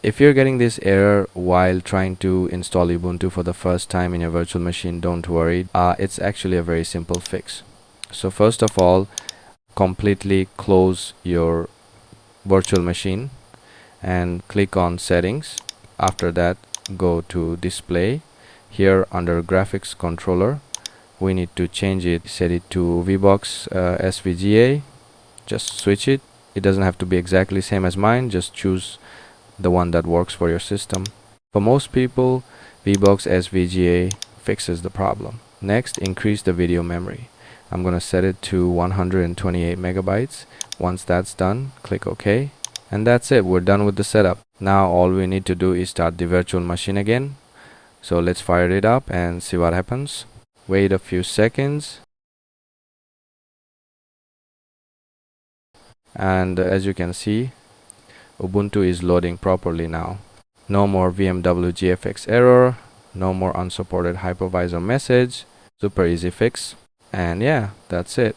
If you're getting this error while trying to install Ubuntu for the first time in your virtual machine, don't worry. It's actually a very simple fix. So first of all, completely close your virtual machine and click on settings. After that, go to display. Here under graphics controller, we need to change it, set it to VBox SVGA. Just switch it. It doesn't have to be exactly same as mine, just choose the one that works for your system. For most people, VBox SVGA fixes the problem. Next, increase the video memory. I'm gonna set it to 128 megabytes. Once that's done, click OK. And that's it, we're done with the setup. Now all we need to do is start the virtual machine again. So let's fire it up and see what happens. Wait a few seconds. And as you can see, Ubuntu is loading properly now. No more vmwgfx error, no more unsupported hypervisor message. Super easy fix. And yeah, that's it.